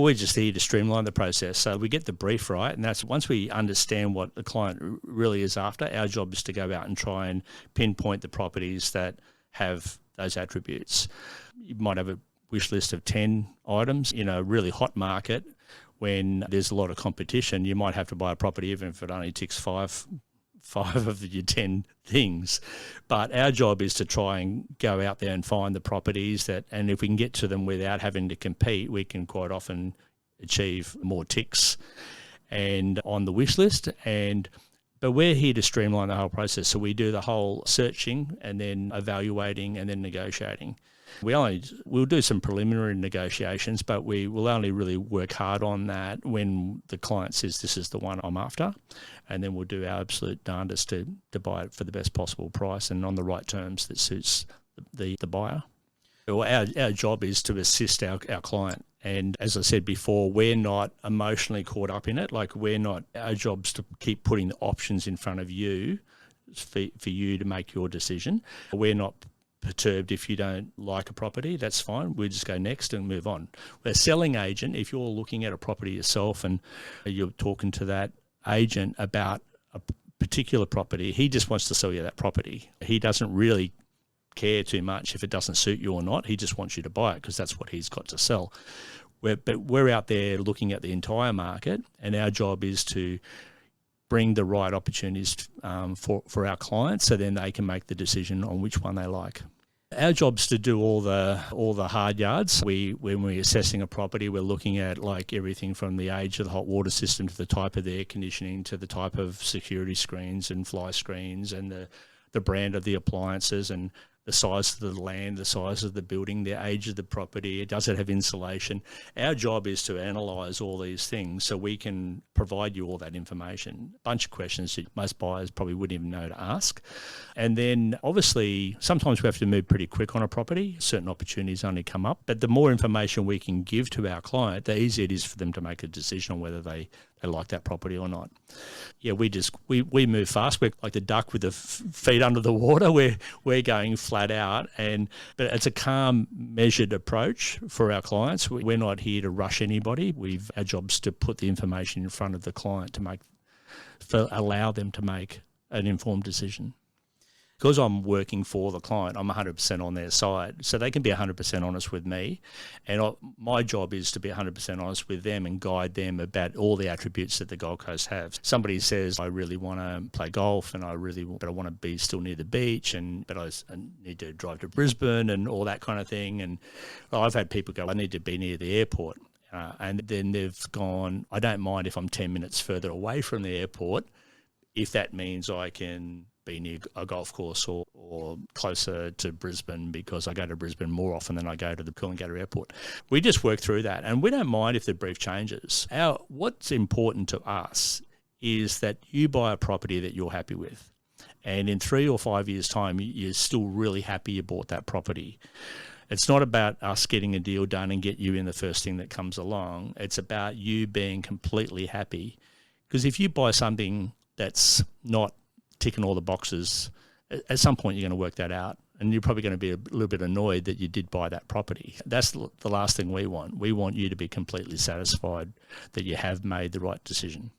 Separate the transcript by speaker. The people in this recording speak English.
Speaker 1: We're just here to streamline the process. So we get the brief right, and that's once we understand what the client really is after, our job is to go out and try and pinpoint the properties that have those attributes. You might have a wish list of 10 items in a really hot market. When there's a lot of competition, you might have to buy a property even if it only ticks five of your 10 things. But our job is to try and go out there and find the properties that, and if we can get to them without having to compete, we can quite often achieve more ticks and on the wish list. But we're here to streamline the whole process. So we do the whole searching and then evaluating and then negotiating. We'll do some preliminary negotiations, but we will only really work hard on that when the client says this is the one I'm after, and then we'll do our absolute darndest to buy it for the best possible price and on the right terms that suits the buyer. Well, our job is to assist our client. And as I said before, we're not emotionally caught up in it. Our job's to keep putting the options in front of you for you to make your decision. We're not perturbed if you don't like a property. That's fine. We just go next and move on. We're a selling agent. If you're looking at a property yourself and you're talking to that agent about a particular property, he just wants to sell you that property. He doesn't really care too much if it doesn't suit you or not. He just wants you to buy it because that's what he's got to sell. But we're out there looking at the entire market, and our job is to bring the right opportunities for our clients, so then they can make the decision on which one they like. Our job's to do all the hard yards. When we're assessing a property, we're looking at like everything from the age of the hot water system to the type of the air conditioning to the type of security screens and fly screens and the brand of the appliances and the size of the land, the size of the building, the age of the property, does it have insulation? Our job is to analyse all these things so we can provide you all that information. A bunch of questions that most buyers probably wouldn't even know to ask. And then obviously sometimes we have to move pretty quick on a property. Certain opportunities only come up. But the more information we can give to our client, the easier it is for them to make a decision on whether they like that property or not. Yeah, we move fast. We're like the duck with the feet under the water. We're going flat out, but it's a calm, measured approach for our clients. We're not here to rush anybody. Our job's to put the information in front of the client allow them to make an informed decision. Because I'm working for the client, I'm 100% on their side. So they can be 100% honest with me. And my job is to be 100% honest with them and guide them about all the attributes that the Gold Coast have. Somebody says, I really want to play golf but I want to be still near the beach, but I need to drive to Brisbane and all that kind of thing. And I've had people go, I need to be near the airport. And then they've gone, I don't mind if I'm 10 minutes further away from the airport, if that means I can be near a golf course or closer to Brisbane, because I go to Brisbane more often than I go to the Coolangatta airport. We just work through that, and we don't mind if the brief changes. What's important to us is that you buy a property that you're happy with, and in 3 or 5 years' time, you're still really happy you bought that property. It's not about us getting a deal done and get you in the first thing that comes along. It's about you being completely happy, because if you buy something that's not ticking all the boxes, at some point you're going to work that out, and you're probably going to be a little bit annoyed that you did buy that property. That's the last thing we want. We want you to be completely satisfied that you have made the right decision.